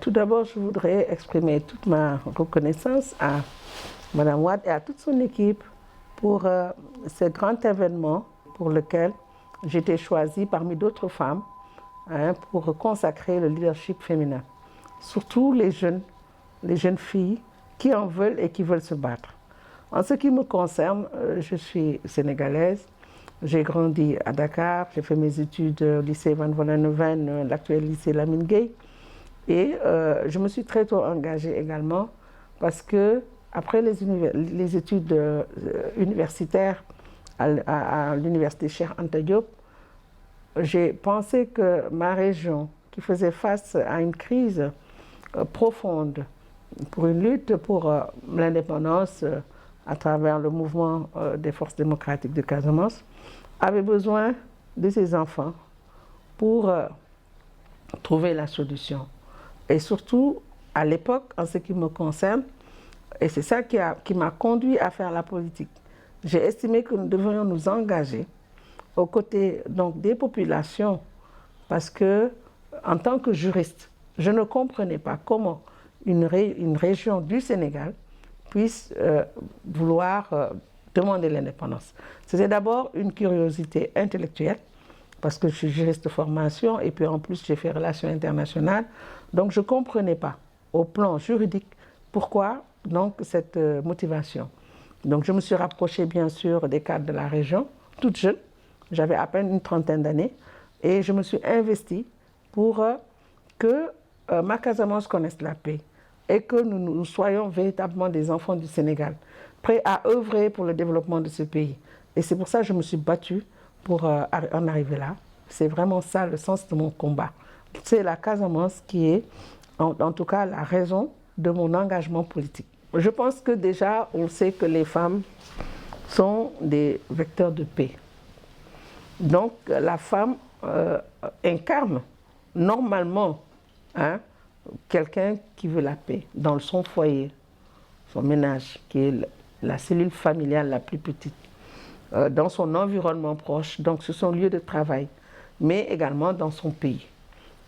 Tout d'abord, je voudrais exprimer toute ma reconnaissance à Mme Wade et à toute son équipe pour ce grand événement pour lequel j'ai été choisie parmi d'autres femmes pour consacrer le leadership féminin. Surtout les jeunes filles qui en veulent et qui veulent se battre. En ce qui me concerne, je suis sénégalaise. J'ai grandi à Dakar, j'ai fait mes études au lycée Van Vollenhoven, l'actuel lycée Lamine Gueye. Et je me suis très tôt engagée également parce que après les études universitaires à l'université Cheikh Anta Diop, j'ai pensé que ma région, qui faisait face à une crise profonde pour une lutte pour l'indépendance à travers le mouvement des forces démocratiques de Casamance, avait besoin de ses enfants pour trouver la solution. Et surtout, à l'époque, en ce qui me concerne, et c'est ça qui m'a conduit à faire la politique, j'ai estimé que nous devrions nous engager aux côtés donc, des populations parce que, en tant que juriste, je ne comprenais pas comment une région du Sénégal puisse vouloir demander l'indépendance. C'était d'abord une curiosité intellectuelle, parce que je suis juriste de formation et puis en plus j'ai fait relations internationales. Donc je ne comprenais pas au plan juridique pourquoi donc cette motivation. Donc je me suis rapprochée bien sûr des cadres de la région, toute jeune, j'avais à peine une trentaine d'années, et je me suis investie pour que ma Casamance connaisse la paix et que nous soyons véritablement des enfants du Sénégal, prêts à œuvrer pour le développement de ce pays. Et c'est pour ça que je me suis battue pour en arriver là. C'est vraiment ça le sens de mon combat. C'est la Casamance qui est, en tout cas, la raison de mon engagement politique. Je pense que déjà, on sait que les femmes sont des vecteurs de paix. Donc, la femme incarne normalement quelqu'un qui veut la paix dans son foyer, son ménage, qui est la cellule familiale la plus petite, dans son environnement proche, donc sur son lieu de travail, mais également dans son pays.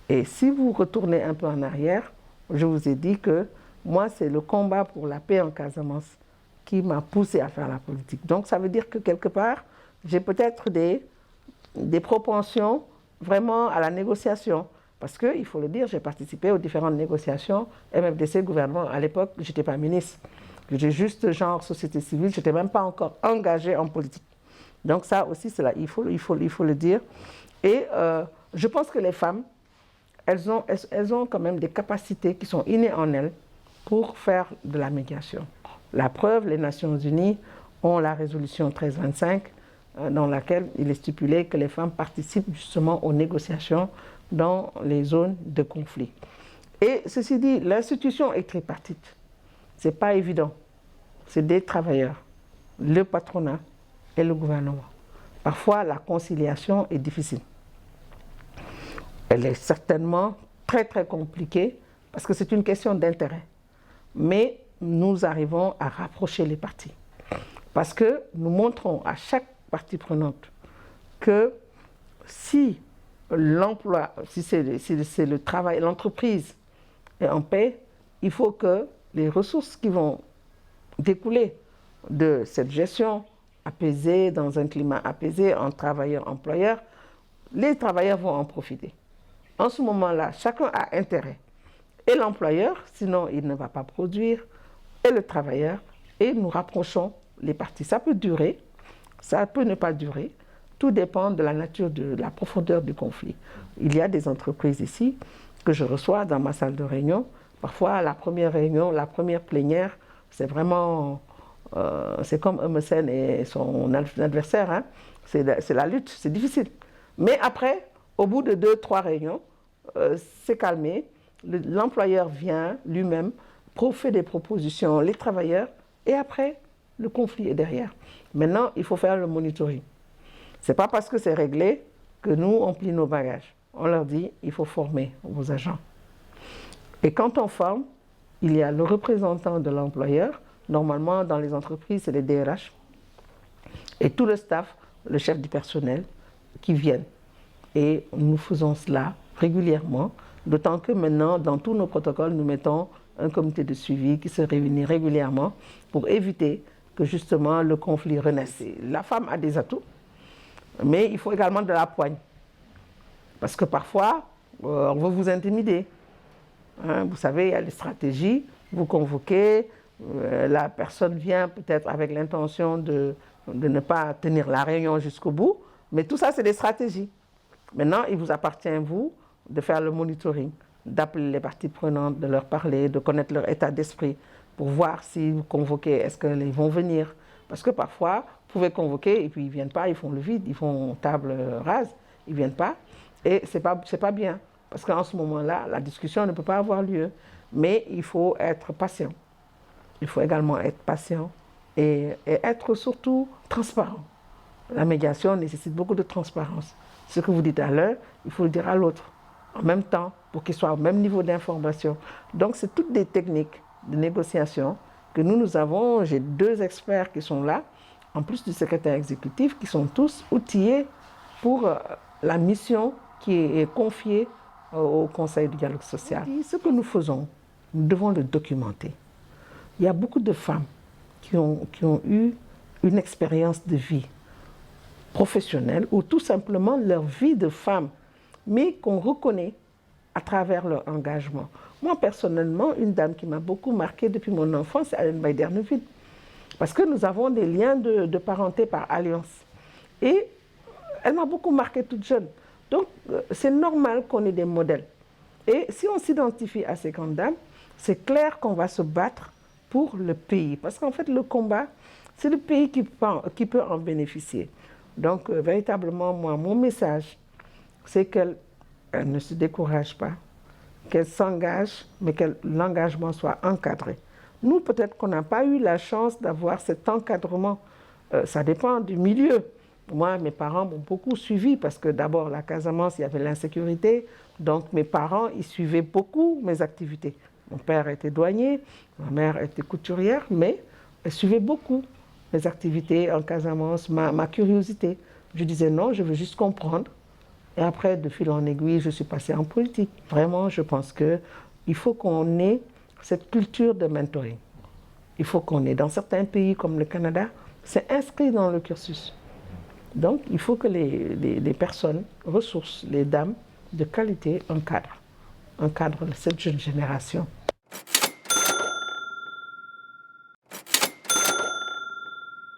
Et si vous retournez un peu en arrière, je vous ai dit que moi, c'est le combat pour la paix en Casamance qui m'a poussé à faire la politique. Donc ça veut dire que quelque part, j'ai peut-être des propensions vraiment à la négociation. Parce qu'il faut le dire, j'ai participé aux différentes négociations, MFDC, gouvernement. À l'époque, je n'étais pas ministre. J'étais juste genre société civile, je n'étais même pas encore engagée en politique. Donc ça aussi, c'est là, il faut le dire. Et je pense que les femmes, elles ont quand même des capacités qui sont innées en elles pour faire de la médiation. La preuve, les Nations Unies ont la résolution 1325 dans laquelle il est stipulé que les femmes participent justement aux négociations dans les zones de conflit. Et ceci dit, l'institution est tripartite. Ce n'est pas évident. C'est des travailleurs, le patronat et le gouvernement. Parfois, la conciliation est difficile. Elle est certainement très très compliquée parce que c'est une question d'intérêt. Mais nous arrivons à rapprocher les parties. Parce que nous montrons à chaque partie prenante que si l'emploi, si c'est le travail, l'entreprise est en paix, il faut que les ressources qui vont découler de cette gestion apaisée, dans un climat apaisé, en travailleur-employeur, les travailleurs vont en profiter. En ce moment-là, chacun a intérêt. Et l'employeur, sinon il ne va pas produire, et le travailleur, et nous rapprochons les parties. Ça peut durer, ça peut ne pas durer. Tout dépend de la nature, de la profondeur du conflit. Il y a des entreprises ici que je reçois dans ma salle de réunion. Parfois, la première réunion, la première plénière, c'est vraiment... c'est comme Emerson et son adversaire. Hein. C'est la lutte, c'est difficile. Mais après, au bout de 2-3 réunions, c'est calmé. L'employeur vient lui-même, fait des propositions, les travailleurs, et après, le conflit est derrière. Maintenant, il faut faire le monitoring. Ce n'est pas parce que c'est réglé que nous, on plie nos bagages. On leur dit, il faut former vos agents. Et quand on forme, il y a le représentant de l'employeur. Normalement, dans les entreprises, c'est les DRH. Et tout le staff, le chef du personnel, qui viennent. Et nous faisons cela régulièrement D'autant que maintenant, dans tous nos protocoles, nous mettons un comité de suivi qui se réunit régulièrement pour éviter que justement le conflit renaisse. La femme a des atouts, mais il faut également de la poigne. Parce que parfois, on veut vous intimider. Hein, vous savez, il y a des stratégies, vous convoquez, la personne vient peut-être avec l'intention de ne pas tenir la réunion jusqu'au bout, mais tout ça, c'est des stratégies. Maintenant, il vous appartient, vous, de faire le monitoring, d'appeler les parties prenantes, de leur parler, de connaître leur état d'esprit, pour voir si vous convoquez, est-ce qu'ils vont venir. Parce que parfois, vous pouvez convoquer et puis ils ne viennent pas, ils font le vide, ils font table rase, ils ne viennent pas. Et ce n'est pas bien, parce qu'en ce moment-là, la discussion ne peut pas avoir lieu. Mais il faut être patient. Il faut également être patient et être surtout transparent. La médiation nécessite beaucoup de transparence. Ce que vous dites à l'un, il faut le dire à l'autre en même temps pour qu'ils soient au même niveau d'information. Donc, c'est toutes des techniques de négociation que nous avons. J'ai 2 experts qui sont là, en plus du secrétaire exécutif, qui sont tous outillés pour la mission qui est confiée au Conseil du dialogue social. Et ce que nous faisons, nous devons le documenter. Il y a beaucoup de femmes qui ont eu une expérience de vie professionnelle ou tout simplement leur vie de femme, mais qu'on reconnaît à travers leur engagement. Moi, personnellement, une dame qui m'a beaucoup marquée depuis mon enfance, c'est Alain Baïderneville. Parce que nous avons des liens de parenté par alliance. Et elle m'a beaucoup marquée toute jeune. Donc, c'est normal qu'on ait des modèles. Et si on s'identifie à ces grandes dames, c'est clair qu'on va se battre pour le pays. Parce qu'en fait, le combat, c'est le pays qui peut en bénéficier. Donc, véritablement, moi, mon message, c'est qu'elle ne se décourage pas, qu'elle s'engage, mais que l'engagement soit encadré. Nous, peut-être qu'on n'a pas eu la chance d'avoir cet encadrement. Ça dépend du milieu. Moi, mes parents m'ont beaucoup suivi parce que d'abord, la Casamance, il y avait l'insécurité. Donc, mes parents, ils suivaient beaucoup mes activités. Mon père était douanier, ma mère était couturière, mais elle suivait beaucoup mes activités en Casamance, ma curiosité. Je disais non, je veux juste comprendre. Et après, de fil en aiguille, je suis passée en politique. Vraiment, je pense qu'il faut qu'on ait cette culture de mentoring. Il faut qu'on ait, dans certains pays comme le Canada, c'est inscrit dans le cursus. Donc, il faut que les personnes, ressources, les dames de qualité encadrent cette jeune génération.